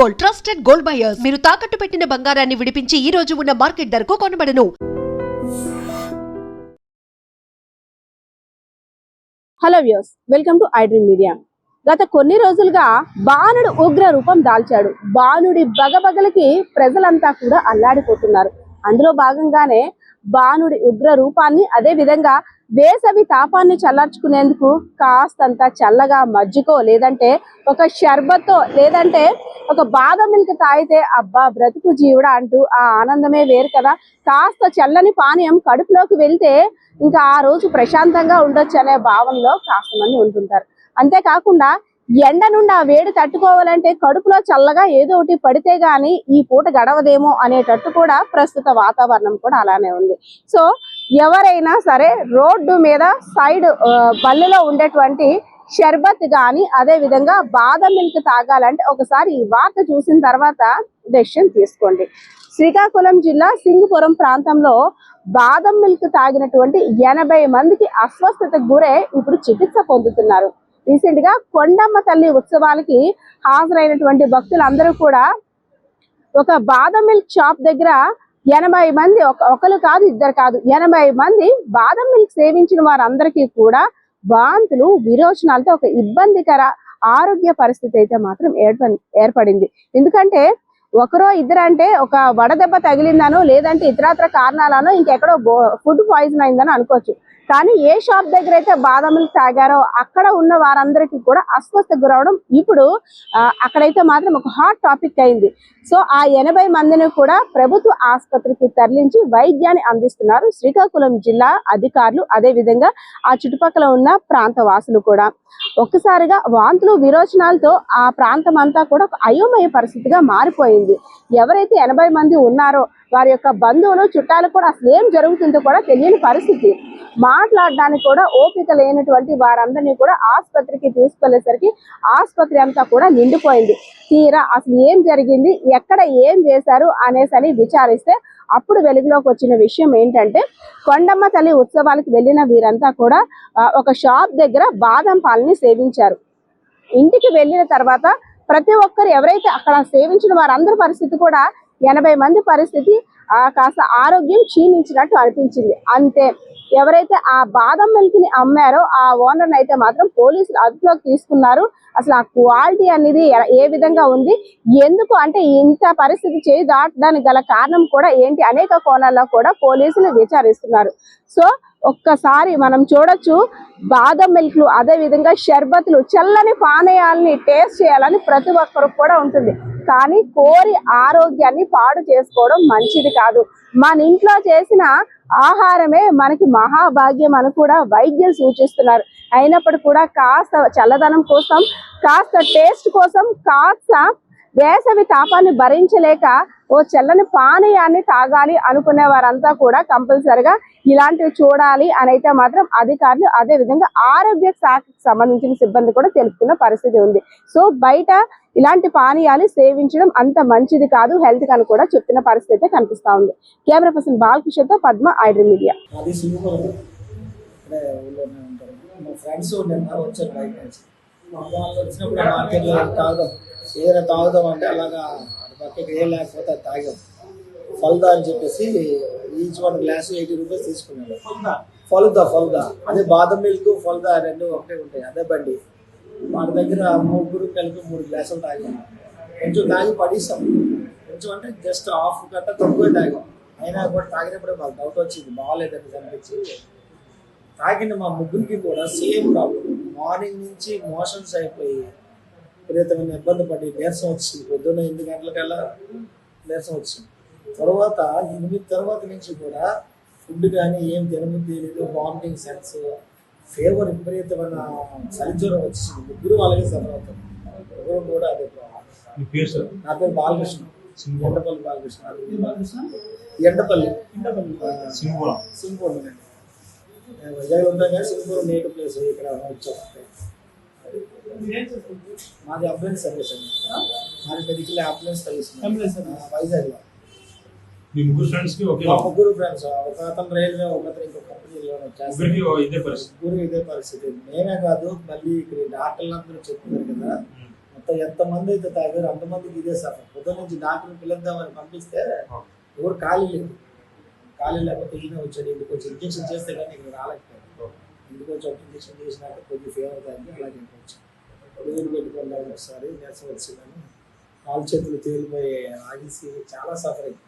Gold, trusted gold buyers. మీరు తాకట్టు పెట్టిన బంగారాన్ని విడిపించి ఈ రోజు ఉన్న మార్కెట్ ధరకు కొనబడను. Hello viewers, welcome to iDream media. గత కొన్ని రోజులుగా బాణుడు ఉగ్ర రూపం దాల్చాడు. బాణుడి బగబగలకి ప్రజలంతా కూడా అల్లాడిపోతున్నారు. అందులో భాగంగానే బాణుడి ఉగ్ర రూపాన్ని, అదే విధంగా వేసవి తాపాన్ని చల్లార్చుకునేందుకు కాస్తంత చల్లగా మజ్జిగో, లేదంటే ఒక షర్బత్తో, లేదంటే ఒక బాదం మిల్క్ తాగితే అబ్బా బ్రతుకు జీవుడా అంటూ ఆ ఆనందమే వేరు కదా. కాస్త చల్లని పానీయం కడుపులోకి వెళ్తే ఇంకా ఆ రోజు ప్రశాంతంగా ఉండొచ్చు అనే భావనలో కాస్త మంది ఉంటుంటారు. అంతేకాకుండా ఎండ నుండి ఆ వేడి తట్టుకోవాలంటే కడుపులో చల్లగా ఏదో ఒకటి పడితే గాని ఈ పూట గడవదేమో అనేటట్టు కూడా ప్రస్తుత వాతావరణం కూడా అలానే ఉంది. సో ఎవరైనా సరే రోడ్డు మీద సైడ్ బల్లిలో ఉండేటువంటి షర్బత్ కానీ, అదే విధంగా బాదం మిల్క్ తాగాలంటే ఒకసారి ఈ వార్త చూసిన తర్వాత డెసిషన్ తీసుకోండి. శ్రీకాకుళం జిల్లా సింగుపురం ప్రాంతంలో బాదం మిల్క్ తాగినటువంటి 80 మందికి అస్వస్థతకు గురై ఇప్పుడు చికిత్స పొందుతున్నారు. రీసెంట్ గా కొండమ్మ తల్లి ఉత్సవాలకి హాజరైనటువంటి భక్తులందరూ కూడా ఒక బాదం మిల్క్ షాప్ దగ్గర 80 మంది, ఒకరు కాదు ఇద్దరు కాదు 80 మంది బాదం మిల్క్ సేవించిన వారందరికీ కూడా వాంతులు, విరోచనాలతో ఒక ఇబ్బందికర ఆరోగ్య పరిస్థితి అయితే మాత్రం ఏర్పడింది. ఎందుకంటే ఒకరో ఇద్దరు అంటే ఒక వడదెబ్బ తగిలిందనో, లేదంటే ఇతరత్ర కారణాలనో, ఇంకెక్కడో ఫుడ్ పాయిజన్ అయిందని అనుకోవచ్చు. కానీ ఏ షాప్ దగ్గర అయితే బాదం మిల్క్ తాగారో అక్కడ ఉన్న వారందరికీ కూడా అస్వస్థ గురవడం ఇప్పుడు అక్కడైతే మాత్రం ఒక హాట్ టాపిక్ అయింది. సో ఆ 80 మందిని కూడా ప్రభుత్వ ఆసుపత్రికి తరలించి వైద్యాన్ని అందిస్తున్నారు శ్రీకాకుళం జిల్లా అధికారులు, అదే విధంగా ఆ చుట్టుపక్కల ఉన్న ప్రాంత వాసులు కూడా. ఒక్కసారిగా వాంతులు, విరోచనాలతో ఆ ప్రాంతం అంతా కూడా ఒక అయోమయ పరిస్థితిగా మారిపోయింది. ఎవరైతే 80 మంది ఉన్నారో వారి యొక్క బంధువులు, చుట్టాలు కూడా అసలు ఏం జరుగుతుందో కూడా తెలియని పరిస్థితి. మాట్లాడడానికి కూడా ఓపిక లేనటువంటి వారందరినీ కూడా ఆసుపత్రికి తీసుకెళ్లేసరికి ఆసుపత్రి అంతా కూడా నిండిపోయింది. తీరా అసలు ఏం జరిగింది, ఎక్కడ ఏం చేశారు అనేసి విచారిస్తే అప్పుడు వెలుగులోకి వచ్చిన విషయం ఏంటంటే, కొండమ్మ తల్లి ఉత్సవాలకు వెళ్ళిన వీరంతా కూడా ఒక షాప్ దగ్గర బాదం పాలని సేవించారు. ఇంటికి వెళ్ళిన తర్వాత ప్రతి ఒక్కరు ఎవరైతే అక్కడ సేవించిన వారందరి పరిస్థితి కూడా 80 మంది పరిస్థితి కాస్త ఆరోగ్యం క్షీణించినట్టు అనిపించింది. అంతే, ఎవరైతే ఆ బాదం మిల్క్ ని అమ్మారో ఆ ఓనర్ అయితే మాత్రం పోలీసులు అదుపులోకి తీసుకున్నారు. అసలు ఆ క్వాలిటీ అనేది ఏ విధంగా ఉంది, ఎందుకు అంటే ఇంత పరిస్థితి చేయి దాటడానికి గల కారణం కూడా ఏంటి, అనేక కోణాల్లో కూడా పోలీసులు విచారిస్తున్నారు. సో ఒక్కసారి మనం చూడొచ్చు, బాదం మిల్క్లు, అదే విధంగా షర్బత్లు, చల్లని పానీయాలని టేస్ట్ చేయాలని ప్రతి ఒక్కరికి కూడా ఉంటుంది. కానీ కోరి ఆరోగ్యాన్ని పాడు చేసుకోవడం మంచిది కాదు. మన ఇంట్లో చేసిన ఆహారమే మనకి మహాభాగ్యం అని కూడా వైద్యులు సూచిస్తున్నారు. అయినప్పటికీ కూడా కాస్త చల్లదనం కోసం, కాస్త టేస్ట్ కోసం, కాస్త వేసవి తాపాన్ని భరించలేక ఓ చల్లని పానీయాన్ని తాగాలి అనుకునే వారంతా కూడా కంపల్సరిగా ఇలాంటివి చూడాలి అని అయితే మాత్రం అధికారులు, అదే విధంగా ఆరోగ్య శాఖకు సంబంధించిన సిబ్బంది కూడా తెలుపుతున్న పరిస్థితి ఉంది. సో బయట ఇలాంటి పానీయాలు సేవించడం అంత మంచిది కాదు హెల్త్ అని కూడా చెప్తున్న పరిస్థితి కనిపిస్తా ఉంది. కెమెరా పర్సన్ బాలకృష్ణ తో పద్మ, ఐడ్రీమ్ మీడియా. ఏదైనా తాగుదాం అంటే అలాగా పక్కకి ఏం లేకపోతే అది తాగాం. ఫల్దా అని చెప్పేసి ఈచ్ 1 గ్లాసు 80 రూపీస్ తీసుకున్నాడు. ఫలుదా అదే బాదం మిల్క్, ఫల్దా రెండు ఒకటే ఉంటాయి, అదే బండి. వాడి దగ్గర ముగ్గురు కలిపి 3 గ్లాసులు తాగాం. కొంచెం తాగి పడేసాం, కొంచెం అంటే జస్ట్ హాఫ్ గంట తక్కువే తాగాం. అయినా కూడా తాగినప్పుడే మాకు డౌట్ వచ్చింది, బాగాలేదని అనిపించి తాగిన మా ముగ్గురికి కూడా సేమ్ ప్రాబ్లం. మార్నింగ్ నుంచి మోషన్స్ అయిపోయి విపరీతమైన ఇబ్బంది పడి నీరసం వచ్చింది. పొద్దున్న 8 గంటలకల్లా నీరసం వచ్చింది. తర్వాత 8 తర్వాత నుంచి కూడా ఫుడ్ కానీ ఏం తినబుద్ధి లేదు, వామిటింగ్ సెన్స్, ఫీవర్, విపరీతమైన చలిజ్వరం వచ్చింది. ముగ్గురు అలాగే సఫర్ అవుతారు, ముగ్గురు కూడా అదే ప్రాబ్లం. నా పేరు బాలకృష్ణ, ఎండపల్లి బాలకృష్ణ. ఎండపల్లి సింగపూర్ వైజాగ్లో ఉంటాం కానీ సింగపూర్ నేటివ్ ప్లేస్, ఇక్కడ వచ్చాం. మాది అంబులెన్స్ సర్వీస్ అండి, మాది మెడికల్ అంబులెన్స్ సర్వీస్ వైజాగ్లో. ముగ్గురు ఫ్రెండ్స్, ఒక అతను రైల్వే, ఒక అతను ఇంకొక కంపెనీలో ఇదే పరిస్థితి. మేమే కాదు, మళ్ళీ ఇక్కడ డాక్టర్లు అందరూ చెప్తున్నారు కదా, ఎంతమంది అయితే తాగారు అంతమందికి ఇదే సఫర్. పొద్దున్న నుంచి డాక్టర్ పిలుద్దామని పంపిస్తే ఎవరు ఖాళీ లేదు. ఖాళీ లేకపోతే ఈయన వచ్చాడు, ఇంటికి వచ్చి ఇంజక్షన్ చేస్తే కానీ ఇక్కడ రాలేకపోయాడు. ఇంటికి వచ్చి ఒక ఇంజక్షన్ చేసినాక కొద్దిగా ఫీవర్ తగ్గి అలాగే వచ్చాను. రోజులు పెట్టుకున్నాను ఒకసారి నీరసం వచ్చిందని కాలు చేతులు తేలిపోయి ఆగిసి చాలా సఫర్ అయింది.